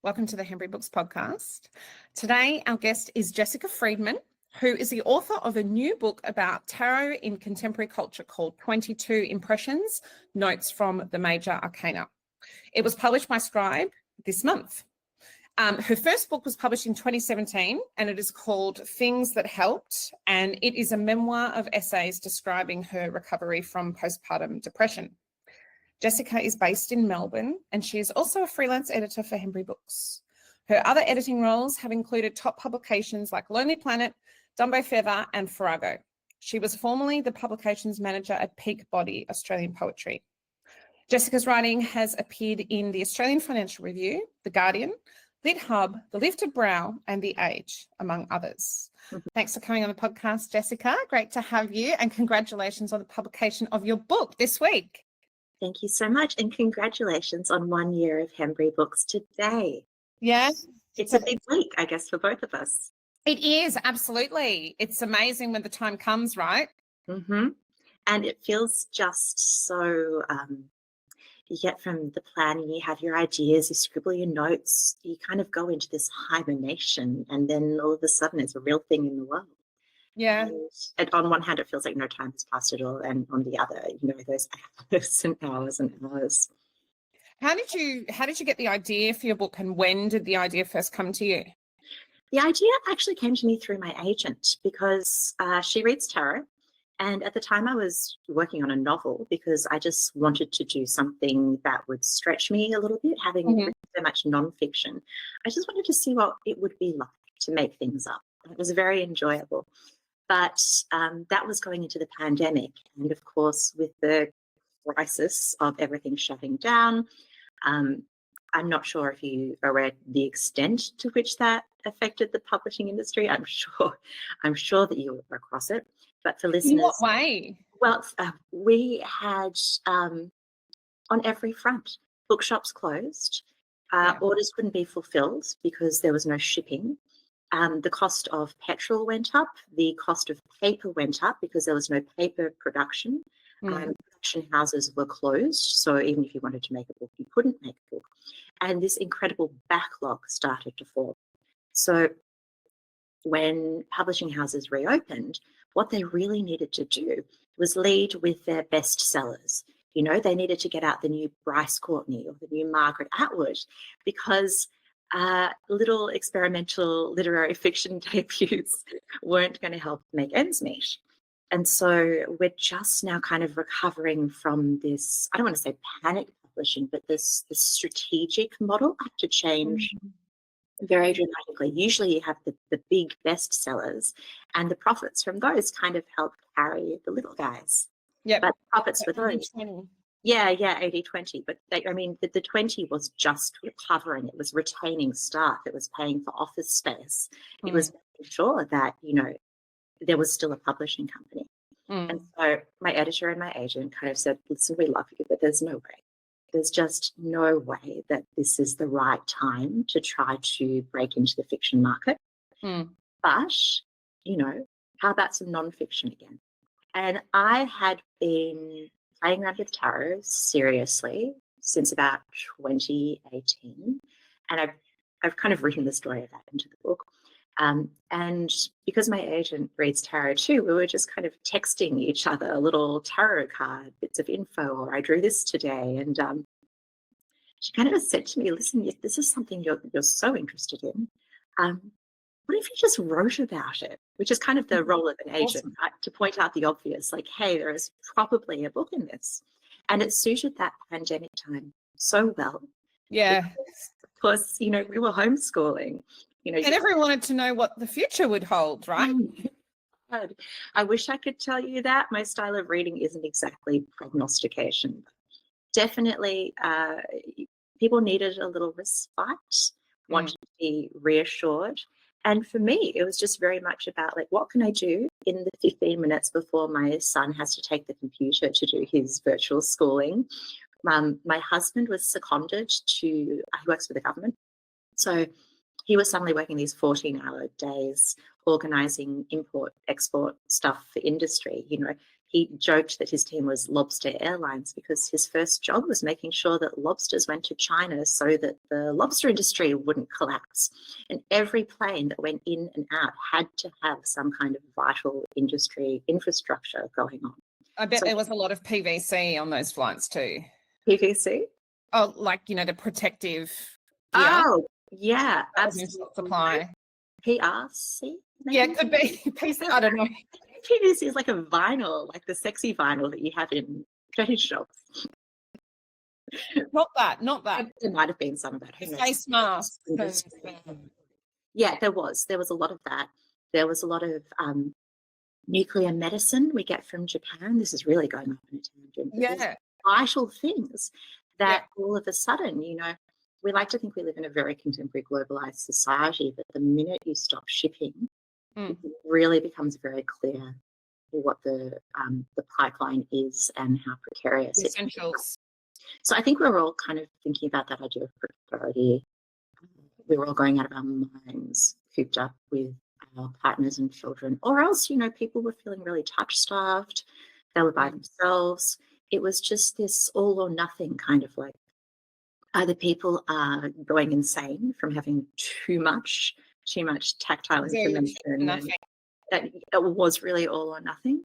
Welcome to the Hembury Books podcast. Today, our guest is Jessica Friedmann, who is the author of a new book about tarot in contemporary culture called 22 Impressions, Notes from the Major Arcana. It was published by Scribe this month. Her first book was published in 2017 and it is called Things That Helped, and it is a memoir of essays describing her recovery from postpartum depression. Jessica is based in Melbourne and she is also a freelance editor for Hembury Books. Her other editing roles have included top publications like Lonely Planet, Dumbo Feather and Farrago. She was formerly the publications manager at Peak Body Australian Poetry. Jessica's writing has appeared in the Australian Financial Review, The Guardian, LitHub, The Lifted Brow and The Age, among others. Thanks for coming on the podcast, Jessica. Great to have you and congratulations on the publication of your book this week. Thank you so much and congratulations on 1 year of Hembury Books today. Yeah. It's a big week, I guess, for both of us. It is, absolutely. It's amazing when the time comes, right? Mm-hmm. And it feels just so, you get from the planning, you have your ideas, you scribble your notes, you kind of go into this hibernation and then all of a sudden it's a real thing in the world. Yeah. And on one hand, it feels like no time has passed at all. And on the other, those hours and hours and hours. How did you get the idea for your book and when did the idea first come to you? The idea actually came to me through my agent because she reads tarot. And at the time I was working on a novel because I just wanted to do something that would stretch me a little bit, having written so much nonfiction. I just wanted to see what it would be like to make things up. It was very enjoyable. But that was going into the pandemic. And of course, with the crisis of everything shutting down, I'm not sure if you are aware the extent to which that affected the publishing industry. I'm sure that you were across it. But for listeners, in what way? Well, we had on every front, bookshops closed, orders couldn't be fulfilled because there was no shipping. The cost of petrol went up. The cost of paper went up because there was no paper production. Production houses were closed. So even if you wanted to make a book, you couldn't make a book. And this incredible backlog started to form. So when publishing houses reopened, what they really needed to do was lead with their best sellers. They needed to get out the new Bryce Courtney or the new Margaret Atwood because little experimental literary fiction debuts weren't going to help make ends meet. And so we're just now kind of recovering from this, I don't want to say panic publishing, but this strategic model had to change very dramatically. Usually you have the big bestsellers and the profits from those kind of help carry the little guys. Yeah, but profits for those. 80-20. Yeah, 80-20. But the 20 was just recovering. It was retaining staff. It was paying for office space. It was making sure that, there was still a publishing company. And so my editor and my agent kind of said, listen, we love you, but there's no way. There's just no way that this is the right time to try to break into the fiction market. But, how about some nonfiction again? And I had been playing around with tarot seriously since about 2018. And I've kind of written the story of that into the book. And because my agent reads tarot too, we were just kind of texting each other little tarot card bits of info, or I drew this today. And she kind of said to me, listen, this is something you're so interested in. What if you just wrote about it? Which is kind of the role of an agent, right? To point out the obvious, like, hey, there is probably a book in this. And it suited that pandemic time so well. Yeah. Of course, we were homeschooling. And everyone wanted to know what the future would hold, right? I wish I could tell you that. My style of reading isn't exactly prognostication. Definitely, people needed a little respite, wanted to be reassured. And for me, it was just very much about, like, what can I do in the 15 minutes before my son has to take the computer to do his virtual schooling? My husband was seconded he works for the government. So he was suddenly working these 14-hour days, organising import, export stuff for industry. he joked that his team was Lobster Airlines because his first job was making sure that lobsters went to China so that the lobster industry wouldn't collapse. And every plane that went in and out had to have some kind of vital industry infrastructure going on. I bet there was a lot of PVC on those flights too. PVC? Oh, like, you know, the protective gear. Oh, yeah, absolutely. Supply. PRC? Maybe? Yeah, it could be. PC, I don't know. PVC is like a vinyl, like the sexy vinyl that you have in trade shops. Not that. There might have been some of that. Face masks. Yeah, there was a lot of that. There was a lot of nuclear medicine we get from Japan. This is really going off on a tangent. Yeah. Vital things that all of a sudden, you know, we like to think we live in a very contemporary globalized society, but the minute you stop shipping, it really becomes very clear what the pipeline is and how precarious it is. Essentials. So I think we're all kind of thinking about that idea of precarity. We were all going out of our minds, cooped up with our partners and children, or else, you know, people were feeling really touch-starved. They were by themselves. It was just this all or nothing kind of like, either people are going insane from having too much tactile information. That it was really all or nothing.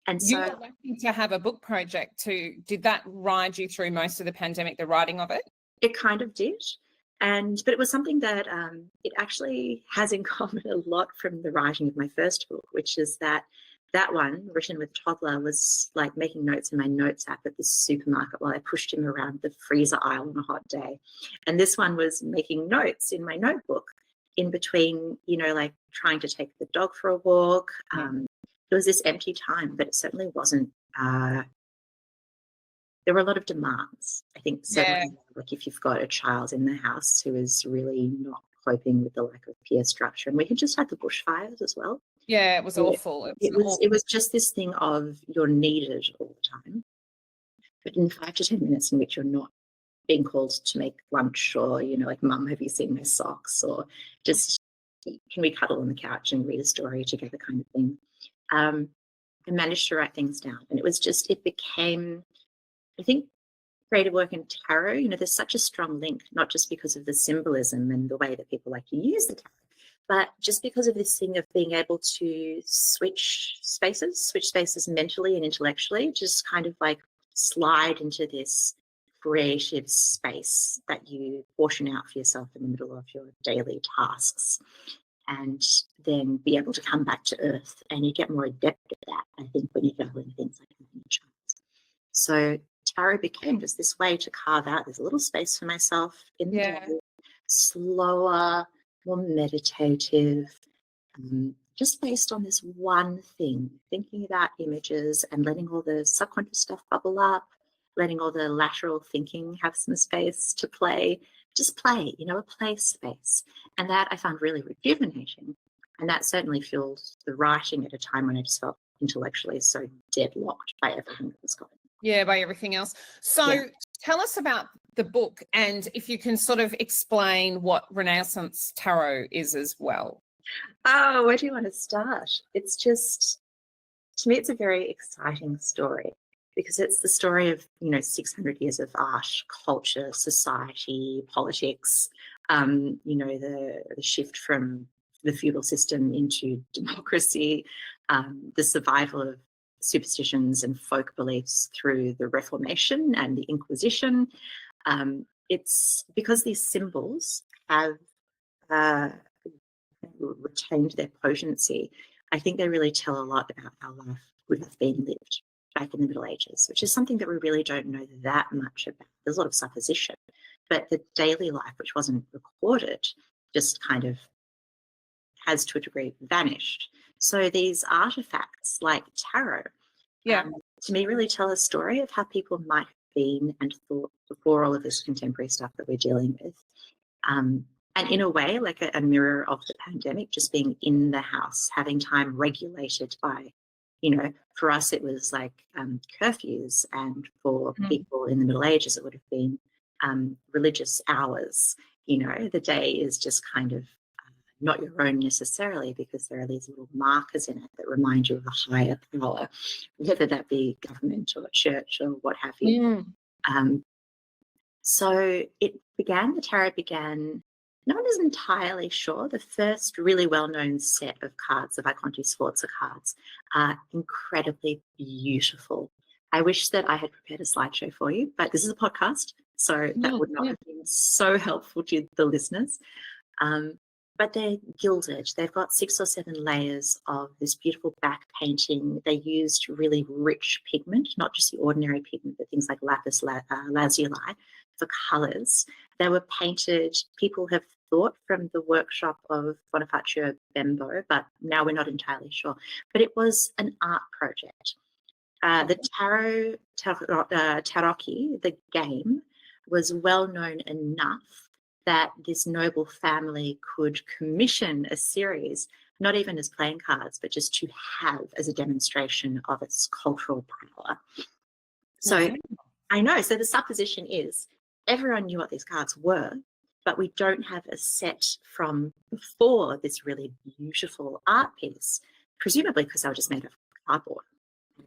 And so you were lucky to have a book project too. Did that ride you through most of the pandemic, the writing of it? It kind of did. But it was something that it actually has in common a lot from the writing of my first book, which is that one, written with toddler, was like making notes in my notes app at the supermarket while I pushed him around the freezer aisle on a hot day. And this one was making notes in my notebook in between, you know, like trying to take the dog for a walk. There was this empty time, but it certainly wasn't. There were a lot of demands. I think certainly, like if you've got a child in the house who is really not coping with the lack of peer structure, and we had just had the bushfires as well. Yeah, it was awful. It was just this thing of you're needed all the time, but in 5 to 10 minutes in which you're not being called to make lunch, or, you know, like, Mum, have you seen my socks? Or just, can we cuddle on the couch and read a story together kind of thing. I managed to write things down, and it became, I think, creative work and tarot, you know, there's such a strong link, not just because of the symbolism and the way that people like to use the tarot, but just because of this thing of being able to switch spaces mentally and intellectually, just kind of like slide into this creative space that you portion out for yourself in the middle of your daily tasks, and then be able to come back to earth. And you get more adept at that, I think, when you go in things like having a child. So tarot became just this way to carve out this little space for myself in the day, slower, more meditative, just based on this one thing, thinking about images and letting all the subconscious stuff bubble up, letting all the lateral thinking have some space to play, just play, you know, a play space. And that I found really rejuvenating. And that certainly fueled the writing at a time when I just felt intellectually so deadlocked by everything that was going on. Yeah, by everything else. So tell us about the book, and if you can sort of explain what Renaissance Tarot is as well. Oh, where do you want to start? It's just, to me, it's a very exciting story, because it's the story of, you know, 600 years of art, culture, society, politics, you know, the shift from the feudal system into democracy, the survival of superstitions and folk beliefs through the Reformation and the Inquisition. It's because these symbols have retained their potency. I think they really tell a lot about how life would have been lived back in the Middle Ages, which is something that we really don't know that much about. There's a lot of supposition, but the daily life, which wasn't recorded, just kind of has to a degree vanished. So these artifacts like tarot, to me, really tell a story of how people might have been and thought before all of this contemporary stuff that we're dealing with. And in a way, like a mirror of the pandemic, just being in the house, having time regulated by, you know, for us it was like curfews, and for people in the Middle Ages it would have been religious hours. You know, the day is just kind of not your own necessarily, because there are these little markers in it that remind you of a higher power, whether that be government or church or what have you. Um, so the tarot began, no one is entirely sure. The first really well-known set of cards, the Visconti Sforza cards, are incredibly beautiful. I wish that I had prepared a slideshow for you, but this is a podcast, so that would not have been so helpful to the listeners. But they're gilded. They've got 6 or 7 layers of this beautiful back painting. They used really rich pigment, not just the ordinary pigment, but things like lapis lazuli for colours. They were painted, people have thought, from the workshop of Bonifacio Bembo, but now we're not entirely sure. But it was an art project. The tarocchi, the game, was well known enough that this noble family could commission a series, not even as playing cards, but just to have as a demonstration of its cultural power. So I know, so the supposition is everyone knew what these cards were, but we don't have a set from before this really beautiful art piece, presumably because they were just made of cardboard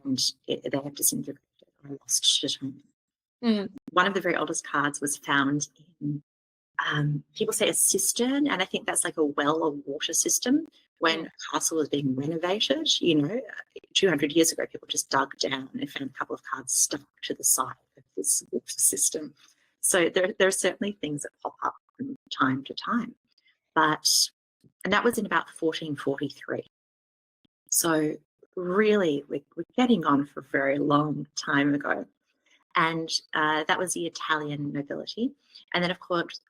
and they have disintegrated or lost to time. One of the very oldest cards was found in people say a cistern, and I think that's like a well or water system. When a castle was being renovated, 200 years ago, people just dug down and found a couple of cards stuck to the side of this water system. So there are certainly things that pop up from time to time. And that was in about 1443. So really, we're getting on for a very long time ago. And that was the Italian nobility. And then, of course,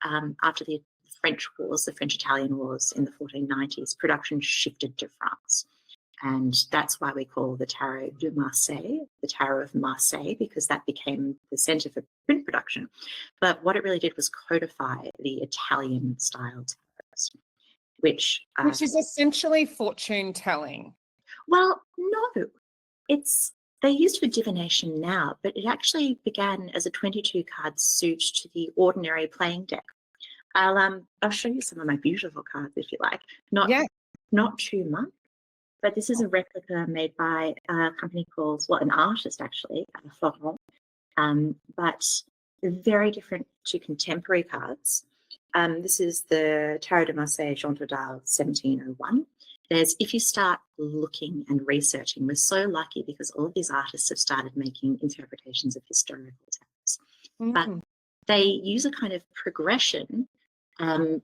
after the French Wars, the French-Italian Wars in the 1490s, production shifted to France. And that's why we call the Tarot de Marseille, the Tarot of Marseille, because that became the centre for print production. But what it really did was codify the Italian-style tarots, which is essentially fortune telling. Well, no, they're used for divination now, but it actually began as a 22-card suit to the ordinary playing deck. I'll show you some of my beautiful cards if you like. Not too much, but this is a replica made by a company called, an artist actually, Florent, but very different to contemporary cards. This is the Tarot de Marseille Jean Dodal 1701. If you start looking and researching, we're so lucky because all of these artists have started making interpretations of historical texts. But they use a kind of progression. I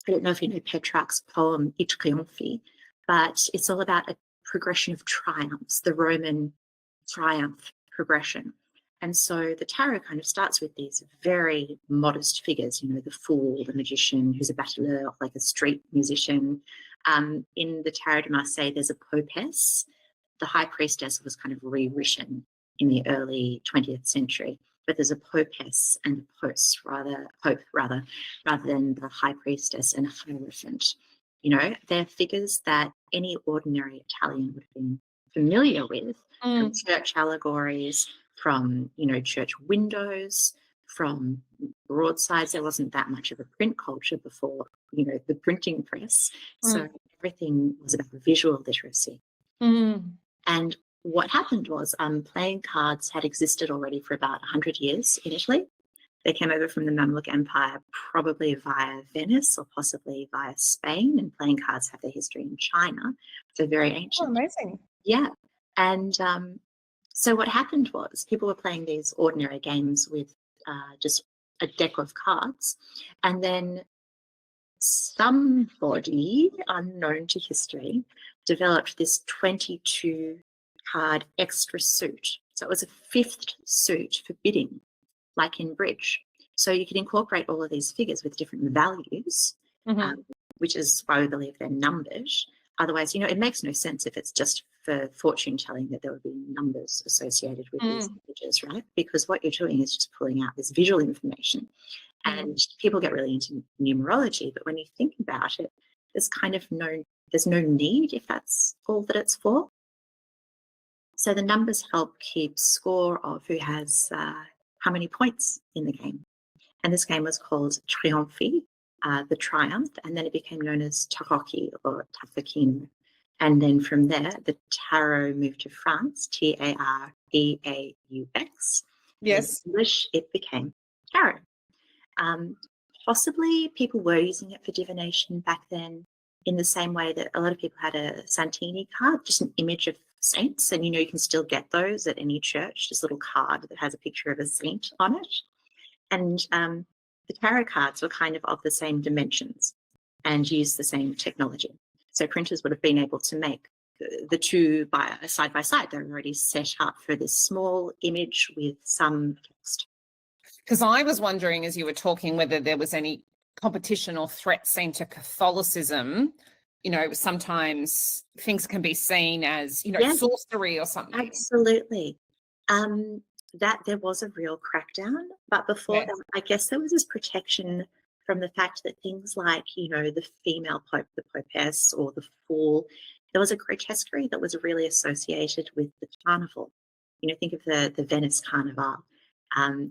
don't know if you know Petrarch's poem I Trionfi, but it's all about a progression of triumphs, the Roman triumph progression. And so the tarot kind of starts with these very modest figures, the fool, the magician, who's a battleur, like a street musician. In the Tarot de Marseille, there's a popess. The high priestess was kind of rewritten in the early 20th century, but there's a popess and a pope rather than the high priestess and a hierophant. They're figures that any ordinary Italian would have been familiar with, from church allegories, from church windows, from broadsides. There wasn't that much of a print culture before the printing press, so everything was about visual literacy. And what happened was playing cards had existed already for about 100 years in Italy. They came over from the Mamluk Empire, probably via Venice or possibly via Spain, and playing cards have their history in China. So very ancient. Oh, amazing. Yeah. And so what happened was people were playing these ordinary games with just a deck of cards, and then somebody unknown to history developed this 22-card extra suit. So it was a 5th suit for bidding, like in bridge. So you could incorporate all of these figures with different values, which is why we believe they're numbered. Otherwise, it makes no sense if it's just for fortune telling that there would be numbers associated with these images, right? Because what you're doing is just pulling out this visual information. And people get really into numerology, but when you think about it, there's no need if that's all that it's for. So the numbers help keep score of who has how many points in the game. And this game was called Trionfi, the Triumph, and then it became known as Taroki or Tafakino. And then from there, the tarot moved to France, Tareaux. Yes. In English, it became tarot. Possibly people were using it for divination back then in the same way that a lot of people had a Santini card, just an image of saints. And, you can still get those at any church, this little card that has a picture of a saint on it. And the tarot cards were kind of the same dimensions and used the same technology. So printers would have been able to make the two side by side. They're already set up for this small image with some text. Because I was wondering, as you were talking, whether there was any competition or threat seen to Catholicism. Sometimes things can be seen as, sorcery or something. Absolutely. That there was a real crackdown, but before that, I guess there was this protection from the fact that things like, the female pope, the popess, or the fool, there was a grotesquerie that was really associated with the carnival. Think of the Venice Carnival.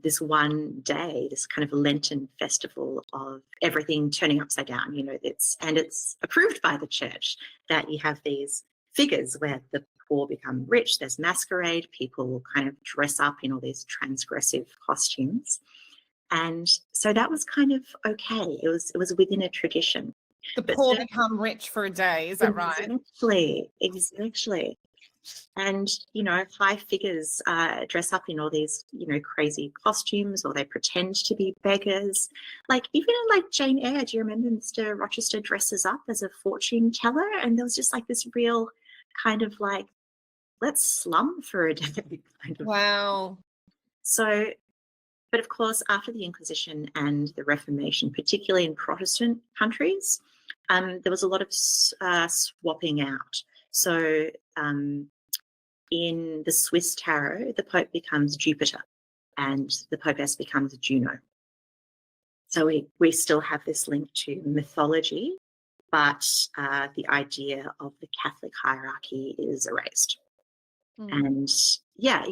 This one day, this kind of Lenten festival of everything turning upside down, it's approved by the church that you have these figures where the poor become rich. There's masquerade, people kind of dress up in all these transgressive costumes. And so that was kind of okay. It was within a tradition. The poor become rich for a day, is that right? Exactly. And, high figures dress up in all these, crazy costumes, or they pretend to be beggars. Like, even in Jane Eyre, do you remember Mr. Rochester dresses up as a fortune teller? And there was just this real kind of let's slum for a day kind of. Wow. So, but of course, after the Inquisition and the Reformation, particularly in Protestant countries, there was a lot of swapping out. So in the Swiss tarot, the Pope becomes Jupiter and the Popess becomes Juno. So we still have this link to mythology, but the idea of the Catholic hierarchy is erased. And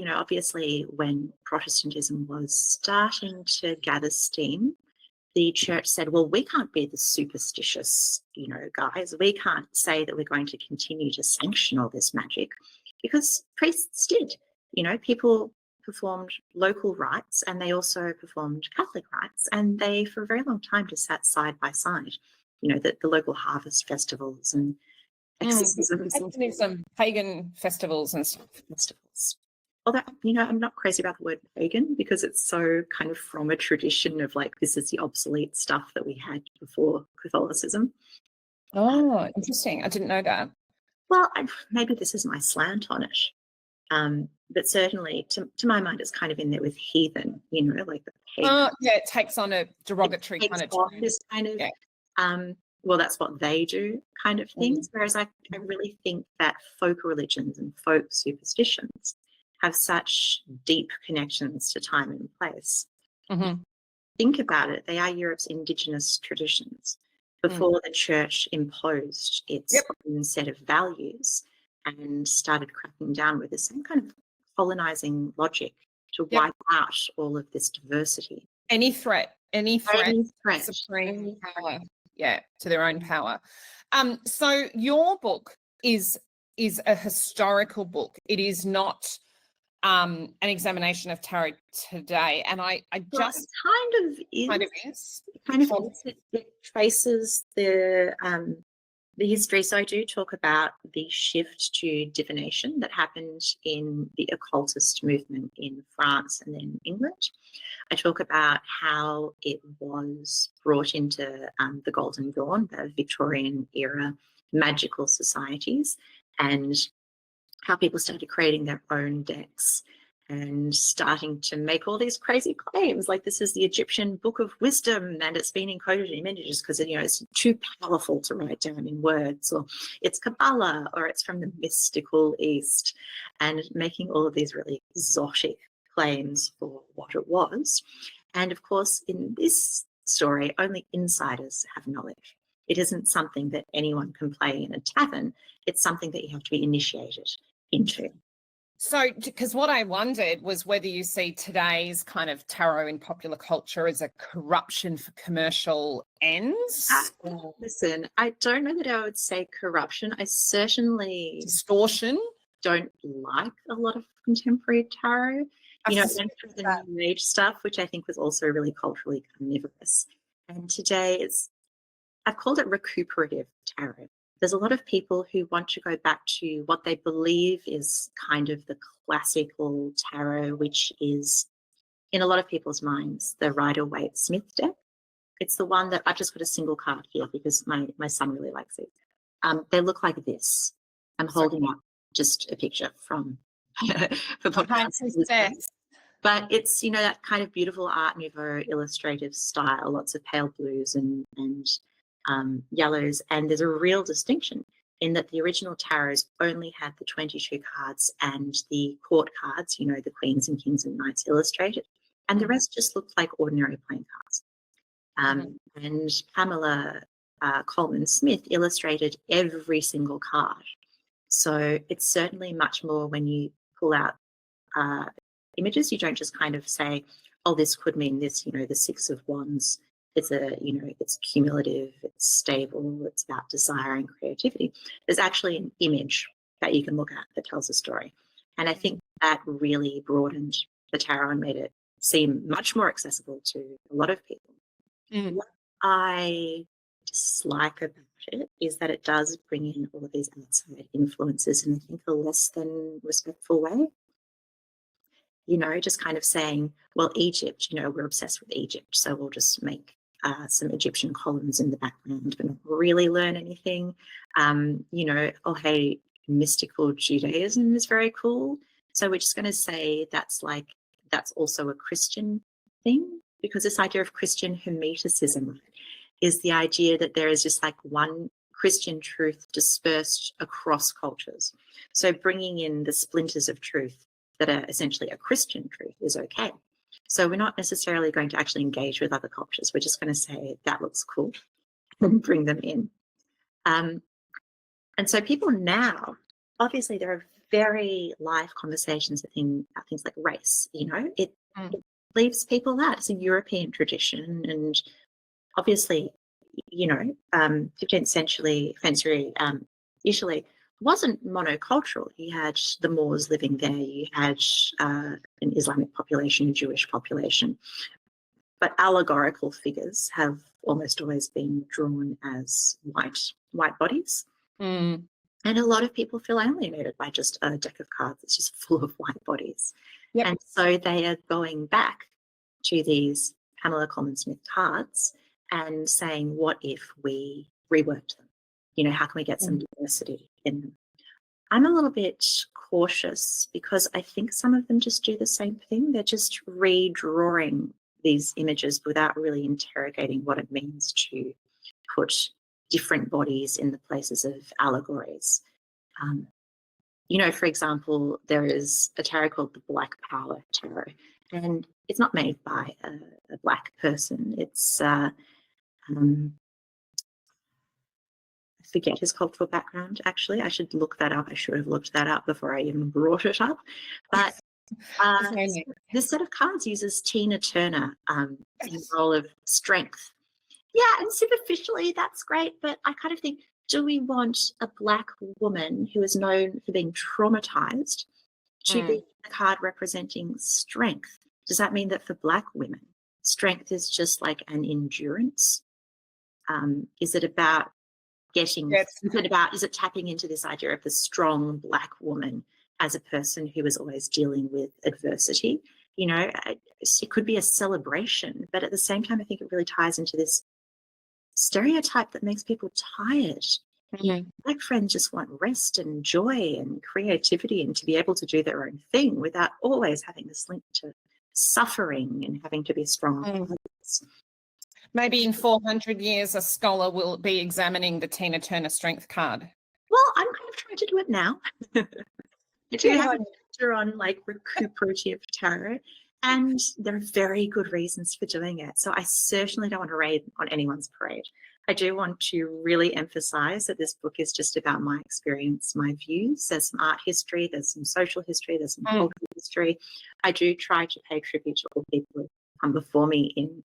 obviously when Protestantism was starting to gather steam, the church said, well, we can't be the superstitious, guys. We can't say that we're going to continue to sanction all this magic, because priests did. People performed local rites and they also performed Catholic rites, and they, for a very long time, just sat side by side. The local harvest festivals and some pagan festivals and stuff. Although, I'm not crazy about the word pagan, because it's so kind of from a tradition of this is the obsolete stuff that we had before Catholicism. Oh, interesting. I didn't know that. Well, maybe this is my slant on it. But certainly, to my mind, it's kind of in there with heathen, like the pagan. Oh, yeah, it takes on a derogatory kind of tone. This kind of, well, that's what they do kind of things. Whereas I really think that folk religions and folk superstitions have such deep connections to time and place. Mm-hmm. Think about it. They are Europe's indigenous traditions before the church imposed its own set of values and started cracking down with the same kind of colonizing logic to wipe out all of this diversity. Any threat, supreme power, to their own power. So your book is a historical book. It is not an examination of tarot today, and I just kind of is. It traces the history. So I do talk about the shift to divination that happened in the occultist movement in France and then England. I talk about how it was brought into the Golden Dawn, the Victorian era magical societies, and how people started creating their own decks and starting to make all these crazy claims, like this is the Egyptian Book of Wisdom and it's been encoded in images because it's too powerful to write down in words, or it's Kabbalah, or it's from the mystical East, and making all of these really exotic claims for what it was. And of course, in this story, only insiders have knowledge. It isn't something that anyone can play in a tavern. It's something that you have to be initiated into. So, because what I wondered was whether you see today's kind of tarot in popular culture as a corruption for commercial ends, or Listen, I don't know that I would say corruption. I certainly distortion. don't like a lot of contemporary tarot. I You know, I suspect went through that. the New Age stuff, which I think was also really culturally carnivorous. And today I've called it recuperative tarot. There's a lot of people who want to go back to what they believe is kind of the classical tarot, which is, in a lot of people's minds, the Rider-Waite-Smith deck. It's the one that I've just got a single card here because my son really likes it. They look like this. I'm holding up just a picture from for podcast listeners. But it's, you know, that kind of beautiful Art Nouveau illustrative style, lots of pale blues and yellows. And there's a real distinction in that the original tarots only had the 22 cards and the court cards, you know, the queens and kings and knights illustrated. And the rest just looked like ordinary playing cards. And Pamela Coleman Smith illustrated every single card. So it's certainly much more when you pull out images, you don't just kind of say, oh, this could mean this, you know, the Six of Wands. It's it's cumulative, it's stable, it's about desire and creativity. There's actually an image that you can look at that tells a story. And I think that really broadened the tarot and made it seem much more accessible to a lot of people. What I dislike about it is that it does bring in all of these outside influences in, I think, a less than respectful way. You know, just kind of saying, well, Egypt, you know, we're obsessed with Egypt, so we'll just make some Egyptian columns in the background, but not really learn anything. You know, oh, hey, mystical Judaism is very cool. So we're just going to say that's also a Christian thing, because this idea of Christian Hermeticism is the idea that there is just like one Christian truth dispersed across cultures. So bringing in the splinters of truth that are essentially a Christian truth is okay. So we're not necessarily going to actually engage with other cultures. We're just going to say that looks cool and bring them in. And so people now, obviously there are very live conversations about things like race, you know, it leaves people out. It's a European tradition, and obviously, you know, 15th century Italy wasn't monocultural. You had the Moors living there, you had an Islamic population, a Jewish population, but allegorical figures have almost always been drawn as white bodies. And a lot of people feel alienated by just a deck of cards that's just full of white bodies. Yep. And so they are going back to these Pamela Coleman Smith cards and saying, what if we reworked them? You know, how can we get some diversity in them? I'm a little bit cautious because I think some of them just do the same thing. They're just redrawing these images without really interrogating what it means to put different bodies in the places of allegories. You know, for example, there is a tarot called the Black Power Tarot, and it's not made by a Black person. It's I forget his cultural background, actually. I should look that up. I should have looked that up before I even brought it up. But this set of cards uses Tina Turner in the role of strength. Yeah, and superficially, that's great. But I kind of think, do we want a Black woman who is known for being traumatized to be a card representing strength? Does that mean that for Black women, strength is just like an endurance? Is it about is it tapping into this idea of the strong Black woman as a person who is always dealing with adversity? You know, it could be a celebration, but at the same time, I think it really ties into this stereotype that makes people tired. Black friends just want rest and joy and creativity and to be able to do their own thing without always having this link to suffering and having to be strong. Maybe in 400 years, a scholar will be examining the Tina Turner strength card. Well, I'm kind of trying to do it now. I do have a chapter on like recuperative tarot, And there are very good reasons for doing it. So I certainly don't want to rain on anyone's parade. I do want to really emphasize that this book is just about my experience, my views. There's some art history, there's some social history, there's some cultural history. I do try to pay tribute to all people who come before me in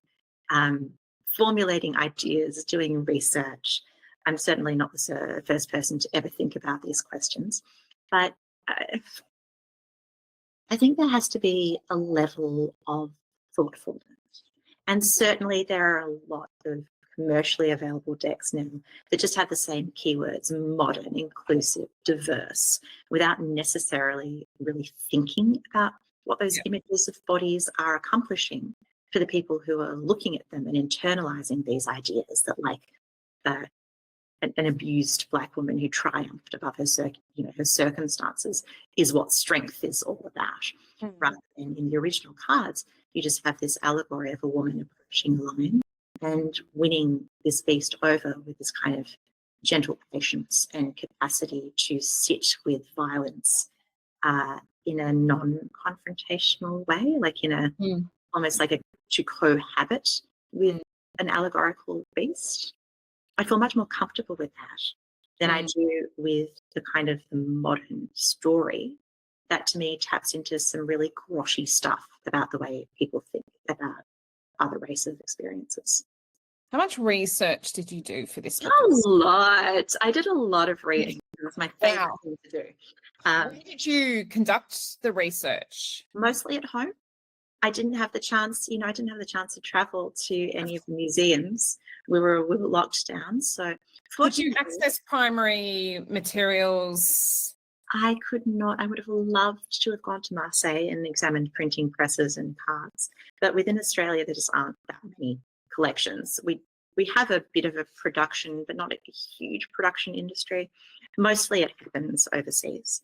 formulating ideas, doing research. I'm certainly not the first person to ever think about these questions, but I think there has to be a level of thoughtfulness. And certainly there are a lot of commercially available decks now that just have the same keywords: modern, inclusive, diverse, without necessarily really thinking about what those images of bodies are accomplishing for the people who are looking at them and internalizing these ideas that, like, an abused Black woman who triumphed above her circumstances is what strength is all about. Rather than in the original cards, you just have this allegory of a woman approaching a lion and winning this beast over with this kind of gentle patience and capacity to sit with violence in a non-confrontational way, like in a almost like to cohabit with an allegorical beast. I feel much more comfortable with that than I do with the kind of the modern story that, to me, taps into some really grotty stuff about the way people think about other races of experiences. How much research did you do for this book? A lot. I did a lot of reading. It was my favorite thing to do. Where did you conduct the research? Mostly at home. I didn't have the chance, I didn't have the chance to travel to any of the museums. We were locked down. So could you access primary materials? I could not. I would have loved to have gone to Marseille and examined printing presses and cards. But within Australia, there just aren't that many collections. We have a bit of a production, but not a huge production industry. Mostly it happens overseas.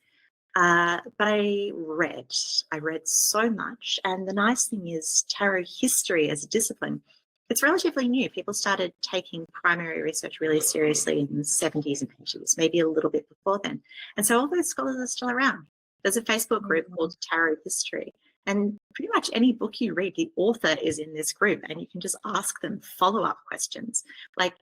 But I read so much. And the nice thing is, tarot history as a discipline, it's relatively new. People started taking primary research really seriously in the 70s and 80s, maybe a little bit before then. And so all those scholars are still around. There's a Facebook group called Tarot History. And pretty much any book you read, the author is in this group, and you can just ask them follow-up questions like,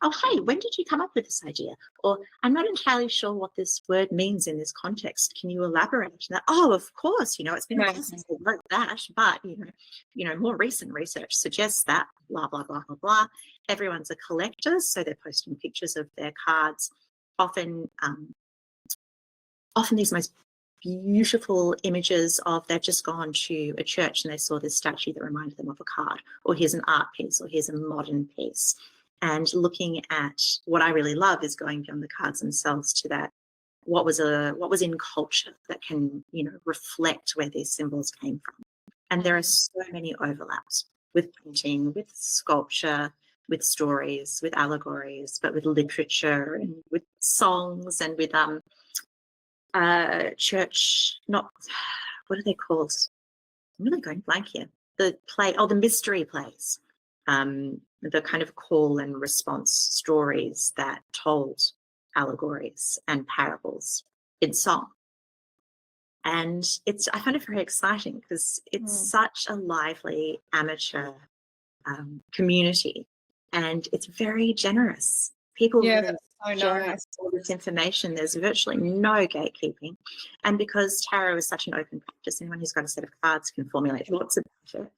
oh, hey, when did you come up with this idea? Or, I'm not entirely sure what this word means in this context. Can you elaborate? And that, oh, of course, it's been a while since I wrote that, but, more recent research suggests that, blah, blah, blah, blah, blah. Everyone's a collector, so they're posting pictures of their cards, often these most beautiful images of they've just gone to a church and they saw this statue that reminded them of a card, or here's an art piece, or here's a modern piece. And looking at what I really love is going beyond the cards themselves to that, what was in culture that can, reflect where these symbols came from. And there are so many overlaps with painting, with sculpture, with stories, with allegories, but with literature and with songs and with church, not, what are they called? I'm really going blank here. The mystery plays, the kind of call and response stories that told allegories and parables in song. And I find it very exciting because it's such a lively amateur community, and it's very generous. People that's so share nice. all this information. There's virtually no gatekeeping. And because tarot is such an open practice, anyone who's got a set of cards can formulate thoughts about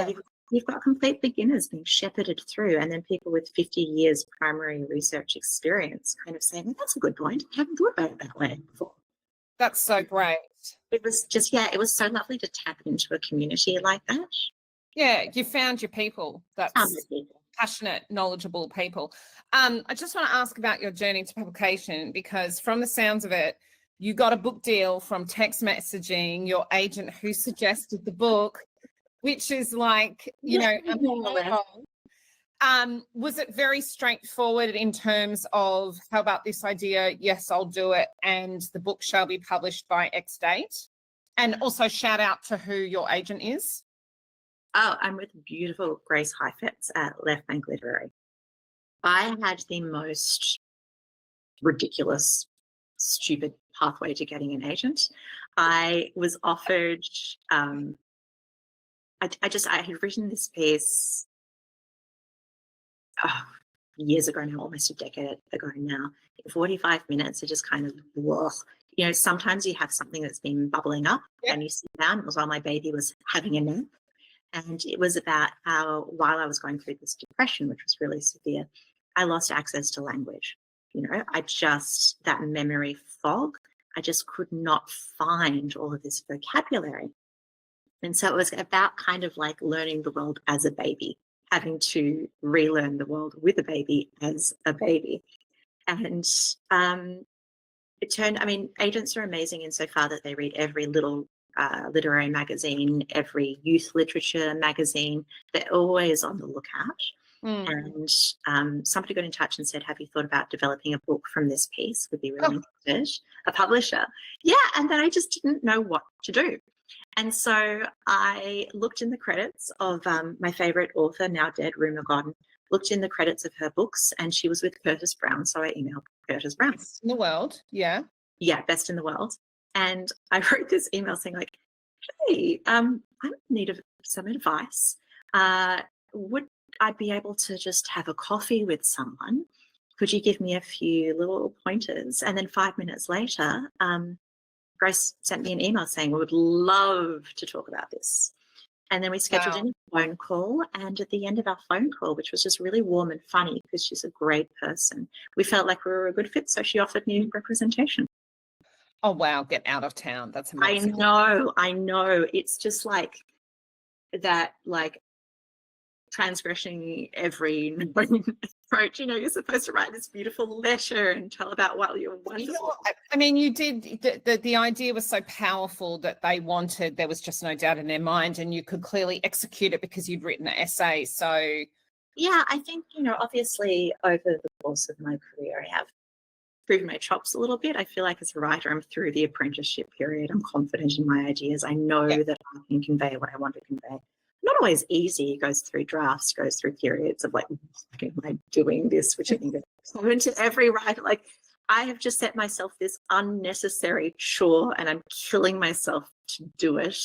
it. You've got complete beginners being shepherded through, and then people with 50 years primary research experience kind of saying, well, that's a good point. I haven't thought about it that way before. That's so great. It was just, it was so lovely to tap into a community like that. Yeah, you found your people. That's passionate, knowledgeable people. I just want to ask about your journey to publication, because from the sounds of it, you got a book deal from text messaging your agent who suggested the book, which is like, was it very straightforward in terms of, how about this idea? Yes, I'll do it. And the book shall be published by X date. And also shout out to who your agent is. Oh, I'm with beautiful Grace Heifetz at Left Bank Literary. I had the most ridiculous, stupid pathway to getting an agent. I was offered I had written this piece years ago now, almost a decade ago now. In 45 minutes, I just kind of, whoa. You know, sometimes you have something that's been bubbling up and you sit down. It was while my baby was having a nap. And it was about how, while I was going through this depression, which was really severe, I lost access to language. You know, that memory fog, I just could not find all of this vocabulary. And so it was about kind of like learning the world as a baby, having to relearn the world with a baby as a baby. And agents are amazing insofar that they read every little literary magazine, every youth literature magazine. They're always on the lookout. And somebody got in touch and said, have you thought about developing a book from this piece? Would be really interested. A publisher. Yeah, and then I just didn't know what to do. And so I looked in the credits of my favourite author, now dead, Rue McGodden, looked in the credits of her books, and she was with Curtis Brown. So I emailed Curtis Brown. Best in the world, yeah. Yeah, best in the world. And I wrote this email saying like, hey, I'm in need of some advice. Would I be able to just have a coffee with someone? Could you give me a few little pointers? And then 5 minutes later, Grace sent me an email saying, we would love to talk about this. And then we scheduled in a phone call. And at the end of our phone call, which was just really warm and funny because she's a great person, we felt like we were a good fit. So she offered me representation. Oh, wow. Get out of town. That's amazing. I know. It's just like that, like transgressing every known approach. You know, you're supposed to write this beautiful letter and tell about what you're wonderful. I mean, you did, the idea was so powerful that they wanted, there was just no doubt in their mind, and you could clearly execute it because you'd written an essay. So yeah, I think, you know, obviously over the course of my career, I have proven my chops a little bit. I feel like as a writer, I'm through the apprenticeship period. I'm confident in my ideas. I know that I can convey what I want to convey. Not always easy. It goes through drafts, goes through periods of like, am I doing this? Which I think is common to every writer. Like, I have just set myself this unnecessary chore, and I'm killing myself to do it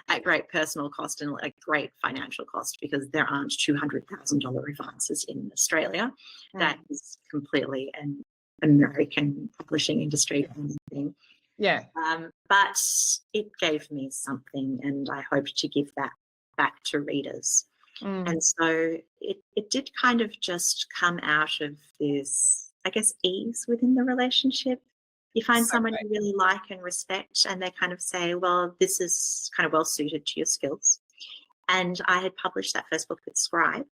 at great personal cost and like great financial cost, because there aren't $200,000 advances in Australia. That is completely an American publishing industry thing. Yeah. But it gave me something, and I hope to give that back to readers. And so it did kind of just come out of this, I guess, ease within the relationship. You find someone you really like and respect, and they kind of say, well, this is kind of well suited to your skills. And I had published that first book with Scribe.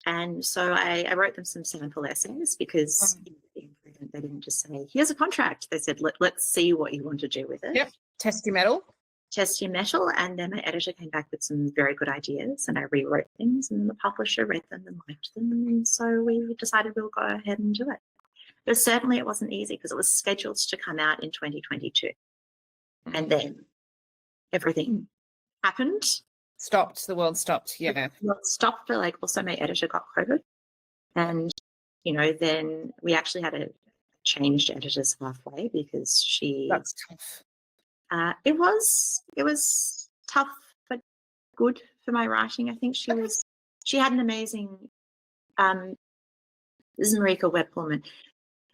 And so I wrote them some sample essays because they didn't just say, here's a contract. They said, let's see what you want to do with it. Yep. Test your mettle. Test your mettle. And then my editor came back with some very good ideas, and I rewrote things, and the publisher read them and liked them. And so we decided we'll go ahead and do it. But certainly it wasn't easy because it was scheduled to come out in 2022. And then everything happened. Stopped. The world stopped. Yeah. Well, it stopped, but like also my editor got COVID. And, you know, then we actually had a changed editors halfway because That's tough. It was tough, but good for my writing. I think she had an amazing, this is Marika Webb-Pullman,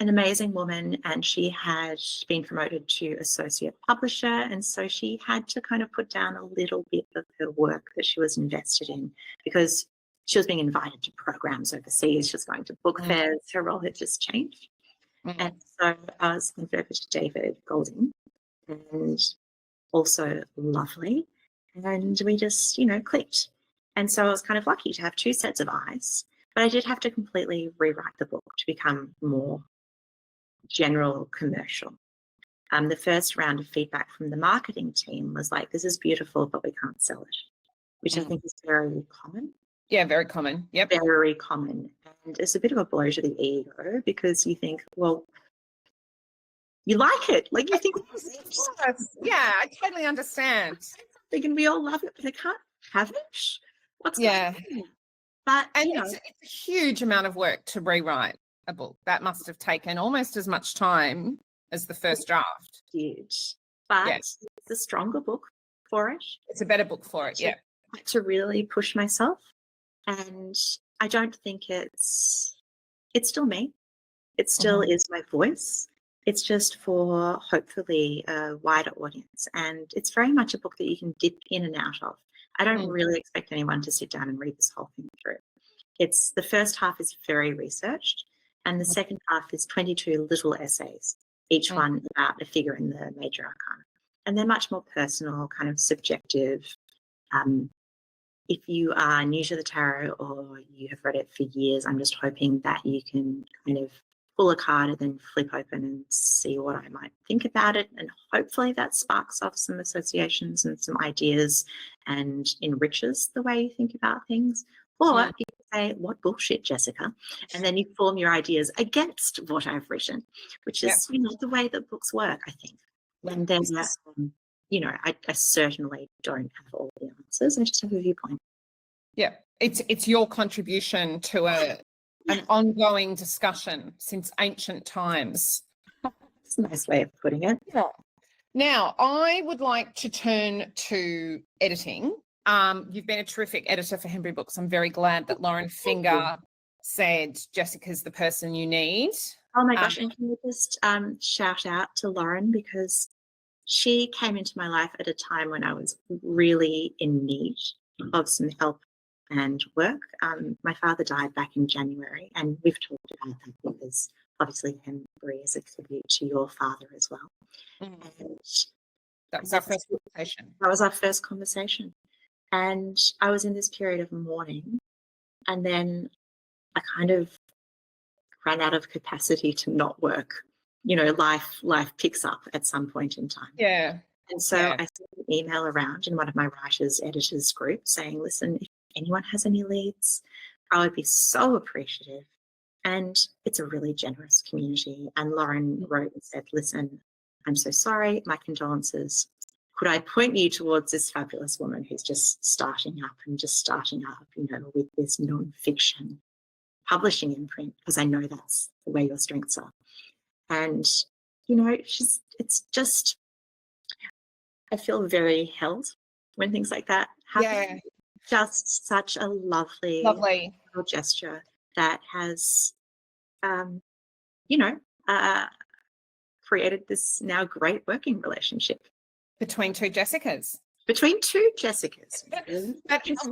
an amazing woman, and she had been promoted to associate publisher. And so she had to kind of put down a little bit of her work that she was invested in because she was being invited to programs overseas. She was going to book fairs. Her role had just changed. And so I was handed over to David Golding, and also lovely. And we just, you know, clicked. And so I was kind of lucky to have two sets of eyes, but I did have to completely rewrite the book to become more general commercial. The first round of feedback from the marketing team was like, this is beautiful, but we can't sell it, which I think is very common. Yeah, very common. Yep. Very common. And it's a bit of a blow to the ego because you think, well, you like it. Like you think, yeah, I totally understand. They can we all love it, but they can't have it. What's yeah. But and it's a huge amount of work to rewrite a book. That must have taken almost as much time as the first draft. Huge. But it's a stronger book for it. It's a better book for it, yeah. had to really push myself. And I don't think it's still me. It still Mhm. is my voice. It's just for hopefully a wider audience. And it's very much a book that you can dip in and out of. I don't Mm. really expect anyone to sit down and read this whole thing through. It's the first half is very researched, and the Mhm. second half is 22 little essays, each Mm. one about a figure in the Major Arcana. And they're much more personal, kind of subjective. Um, if you are new to the tarot or you have read it for years, I'm just hoping that you can kind of pull a card and then flip open and see what I might think about it. And hopefully that sparks off some associations and some ideas and enriches the way you think about things. Or Mm. you can say, what bullshit, Jessica? And then you form your ideas against what I've written, which Yep. is, the way that books work, I think. And then, I certainly don't have all the answers. I just have a viewpoint. Yeah, it's your contribution to an ongoing discussion since ancient times. It's a nice way of putting it. Yeah. Now, I would like to turn to editing. You've been a terrific editor for Hembury Books. I'm very glad that Lauren Finger said Jessica's the person you need. Oh my gosh, and can you just shout out to Lauren, because she came into my life at a time when I was really in need of some help and work. My father died back in January, and we've talked about that because obviously Hembury is a tribute to your father as well. And That was our first conversation. that was our first conversation. And I was in this period of mourning, and then I kind of ran out of capacity to not work. Life picks up at some point in time. Yeah. And so Yeah. I sent an email around in one of my writers, editors group saying, listen, if anyone has any leads, I would be so appreciative. And it's a really generous community. And Lauren wrote and said, listen, I'm so sorry, my condolences. Could I point you towards this fabulous woman who's just starting up, with this non-fiction publishing in print, because I know that's the way your strengths are. And, it's just, I feel very held when things like that happen. Yeah. Just such a lovely little gesture that has, created this now great working relationship Between two Jessicas. between two Jessicas.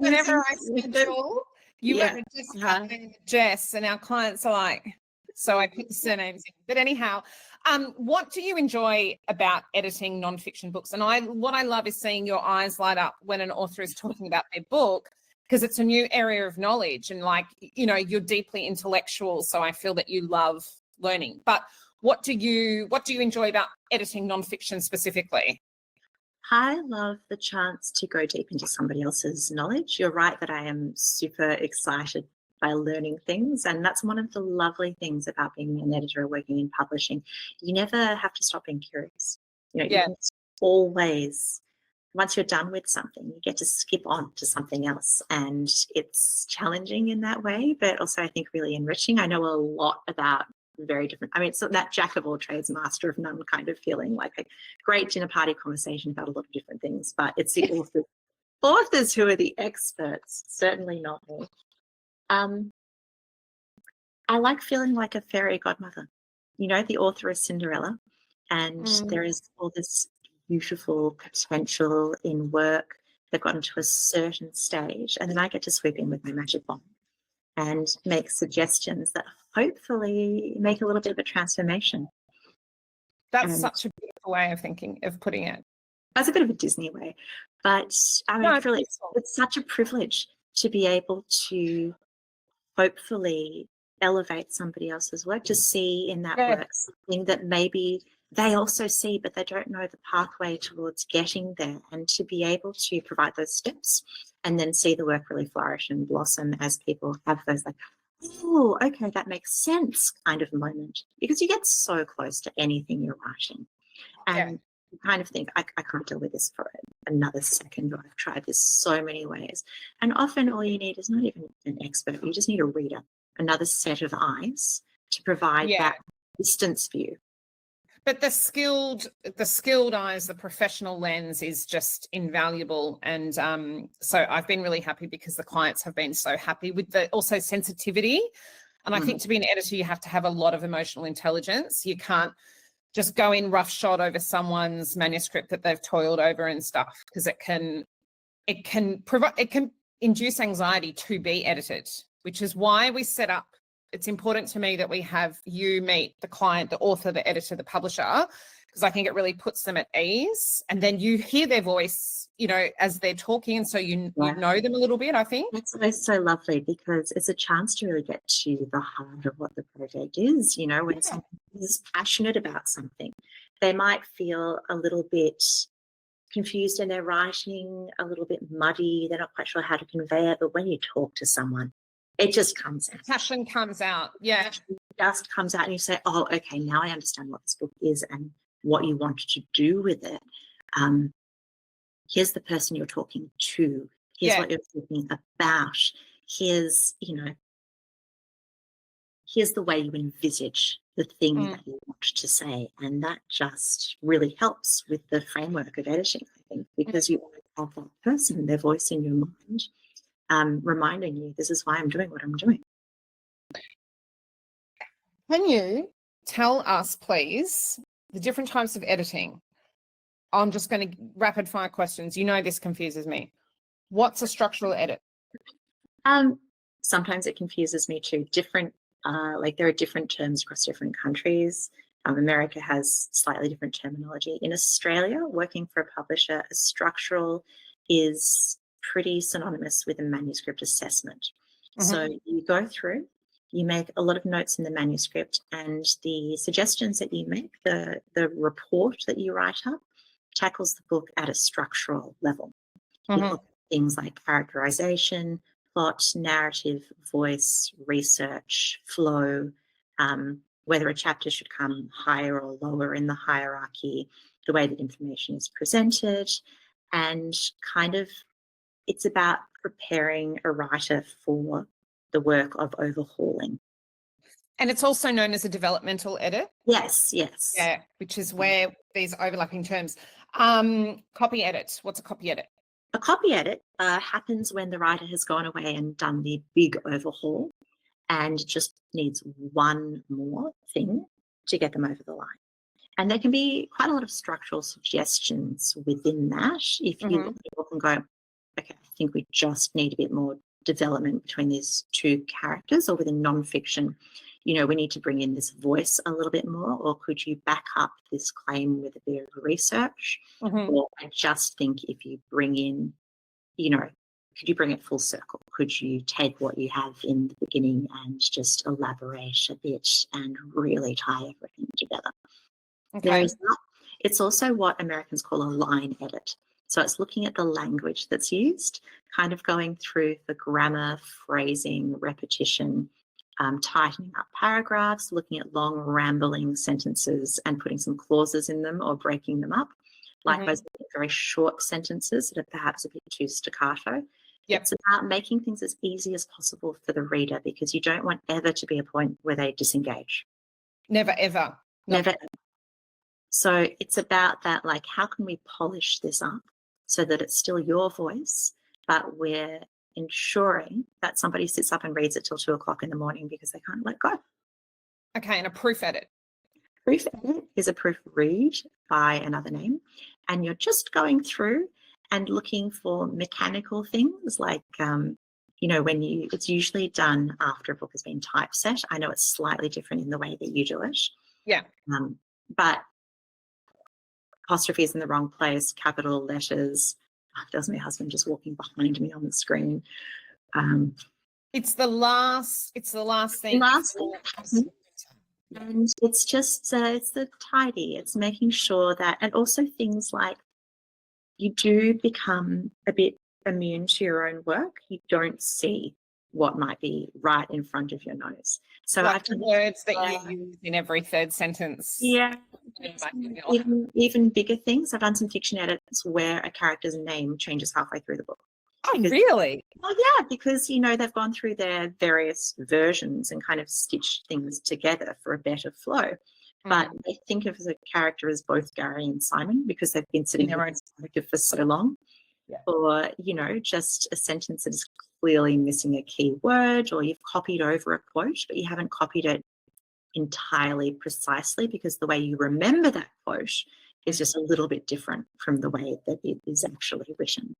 Whenever I schedule, you Yeah. were Jessica and Jess, and our clients are like, so I put the surnames in. But anyhow, what do you enjoy about editing nonfiction books? And what I love is seeing your eyes light up when an author is talking about their book, because it's a new area of knowledge, and you're deeply intellectual, so I feel that you love learning. But what do you enjoy about editing nonfiction specifically? I love the chance to go deep into somebody else's knowledge. You're right that I am super excited by learning things, and that's one of the lovely things about being an editor working in publishing. You never have to stop being curious. You can always, once you're done with something, you get to skip on to something else, and it's challenging in that way, but also I think really enriching. I know a lot about very different, it's that jack of all trades, master of none kind of feeling, like a great dinner party conversation about a lot of different things, but it's the authors who are the experts, certainly not me. I like feeling like a fairy godmother. The author is Cinderella, and there is all this beautiful potential in work. They've gotten to a certain stage, and then I get to sweep in with my magic wand and make suggestions that hopefully make a little bit of a transformation. That's such a beautiful way of putting it. That's a bit of a Disney way, but it's such a privilege to be able to hopefully elevate somebody else's work, to see in that work something that maybe they also see, but they don't know the pathway towards getting there, and to be able to provide those steps and then see the work really flourish and blossom as people have those like, oh, okay, that makes sense kind of moment, because you get so close to anything you're writing and you kind of think, I can't deal with this for another second, or I've tried this so many ways. And often all you need is not even an expert, you just need a reader, another set of eyes to provide that distance view. But the skilled eyes, the professional lens is just invaluable. And so I've been really happy because the clients have been so happy with the also sensitivity. And I think to be an editor, you have to have a lot of emotional intelligence. You can't just go in roughshod over someone's manuscript that they've toiled over and stuff, because it can induce anxiety to be edited, which is why we set up. It's important to me that we have you meet the client, the author, the editor, the publisher, because I think it really puts them at ease. And then you hear their voice, you know, as they're talking. And so you know them a little bit, I think. That's so lovely, because it's a chance to really get to the heart of what the project is. You know, when someone is passionate about something, they might feel a little bit confused in their writing, a little bit muddy. They're not quite sure how to convey it. But when you talk to someone, it just comes out. Passion comes out. Yeah. It just comes out and you say, oh, okay, now I understand what this book is and what you want to do with it. Here's the person you're talking to. Here's what you're talking about. Here's, you know, here's the way you envisage the thing that you want to say. And that just really helps with the framework of editing, I think, because you want to have that person, their voice in your mind, reminding you, this is why I'm doing what I'm doing. Can you tell us, please, the different types of editing? I'm just going to rapid fire questions. You know, this confuses me. What's a structural edit? Sometimes it confuses me too. Like there are different terms across different countries. America has slightly different terminology. In Australia, working for a publisher, a structural is pretty synonymous with a manuscript assessment. So you go through, you make a lot of notes in the manuscript, and the suggestions that you make, the report that you write up, tackles the book at a structural level. You look at things like characterization, plot, narrative, voice, research, flow, whether a chapter should come higher or lower in the hierarchy, the way that information is presented, and kind of it's about preparing a writer for the work of overhauling. And it's also known as a developmental edit. Yes. Yeah, which is where these overlapping terms. Copy edit. What's a copy edit? A copy edit happens when the writer has gone away and done the big overhaul and just needs one more thing to get them over the line. And there can be quite a lot of structural suggestions within that. If you look at the book and go, okay, I think we just need a bit more development between these two characters, or within nonfiction, you know, we need to bring in this voice a little bit more, or could you back up this claim with a bit of research? Or I just think if you bring in, you know, could you bring it full circle? Could you take what you have in the beginning and just elaborate a bit and really tie everything together? There is that. It's also what Americans call a line edit. So it's looking at the language that's used, kind of going through the grammar, phrasing, repetition, tightening up paragraphs, looking at long rambling sentences and putting some clauses in them or breaking them up. Likewise, very short sentences that are perhaps a bit too staccato. It's about making things as easy as possible for the reader, because you don't want ever to be a point where they disengage. Never, ever. Never ever. So it's about that, like, how can we polish this up so that it's still your voice, but we're ensuring that somebody sits up and reads it till 2 o'clock in the morning because they can't let go. Okay, and a proof edit. Proof edit is a proofread by another name, and you're just going through and looking for mechanical things like, you know, it's usually done after a book has been typeset. I know it's slightly different in the way that you do it. Yeah. But apostrophes in the wrong place, capital letters. There's my husband just walking behind me on the screen. It's the last thing. And it's just, it's the tidy. It's making sure that, and also things like you do become a bit immune to your own work. You don't see what might be right in front of your nose. So like the words that you use in every third sentence. Yeah. Even bigger things. I've done some fiction edits where a character's name changes halfway through the book. Oh, really? Well, yeah, because, you know, they've gone through their various versions and kind of stitched things together for a better flow. but they think of the character as both Gary and Simon because they've been sitting with this character for so long. Yeah. Or, you know, just a sentence that is clearly missing a key word, or you've copied over a quote, but you haven't copied it entirely precisely because the way you remember that quote is just a little bit different from the way that it is actually written.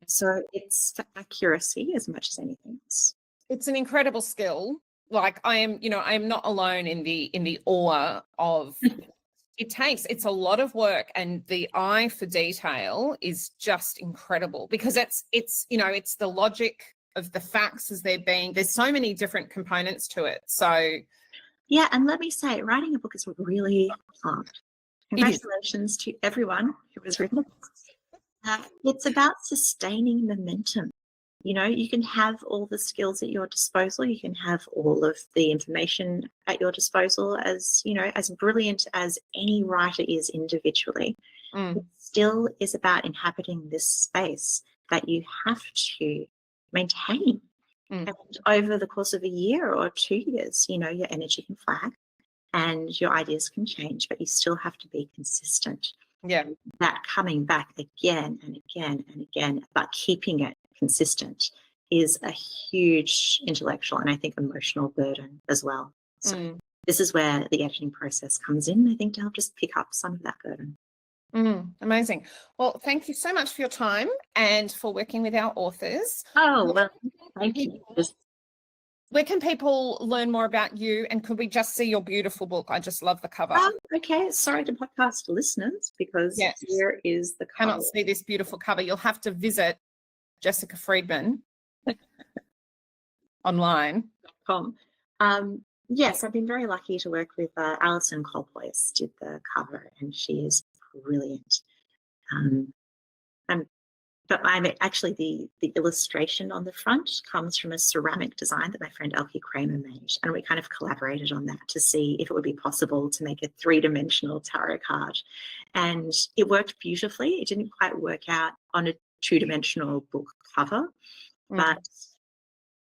So it's for accuracy as much as anything else. It's an incredible skill. Like I am not alone in the awe of it's a lot of work, and the eye for detail is just incredible because it's the logic of the facts as they're being. There's so many different components to it. So yeah, and let me say, writing a book is really hard. Congratulations to everyone who has written a book. It's about sustaining momentum. You know, you can have all the skills at your disposal. You can have all of the information at your disposal as, you know, as brilliant as any writer is individually. It still is about inhabiting this space that you have to maintain. And over the course of a year or 2 years, you know, your energy can flag and your ideas can change, but you still have to be consistent. Yeah. That coming back again and again and again, but keeping it consistent is a huge intellectual and I think emotional burden as well. So this is where the editing process comes in, I think, to help just pick up some of that burden. Amazing. Well, thank you so much for your time and for working with our authors. Oh, well, thank you. Where can people learn more about you, and could we just see your beautiful book? I just love the cover. Okay, sorry to podcast listeners because here is the cover. Cannot see this beautiful cover. You'll have to visit Jessica Friedmann online.com. Yes, I've been very lucky to work with Alison Colboyce, did the cover, and she is brilliant. But I'm actually the illustration on the front comes from a ceramic design that my friend Elke Kramer made, and we kind of collaborated on that to see if it would be possible to make a 3-dimensional tarot card, and it worked beautifully. It didn't quite work out on a 2-dimensional book cover, but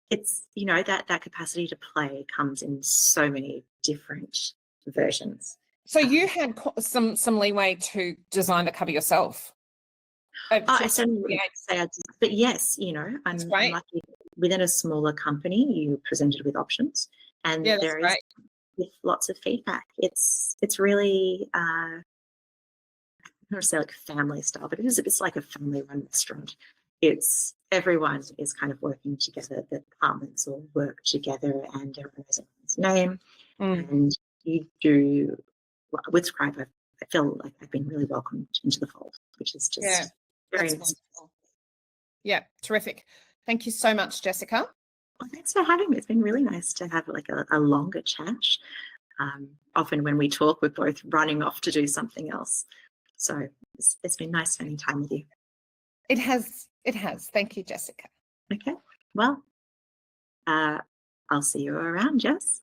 it's, you know, that capacity to play comes in so many different versions. So you had some leeway to design the cover yourself. I certainly wouldn't say I did, but yes, you know, I'm lucky. Within a smaller company, you presented with options, and there is with lots of feedback. It's really I don't want to say like family style, but it's like a family-run restaurant. It's everyone is kind of working together. The departments all work together, and everyone knows everyone's name. And you do with Scribe. I feel like I've been really welcomed into the fold, which is just very nice. Yeah, terrific. Thank you so much, Jessica. Well, thanks for having me. It's been really nice to have like a longer chat. Often when we talk, we're both running off to do something else. So it's been nice spending time with you. It has. Thank you, Jessica. Okay. Well, I'll see you around, Jess.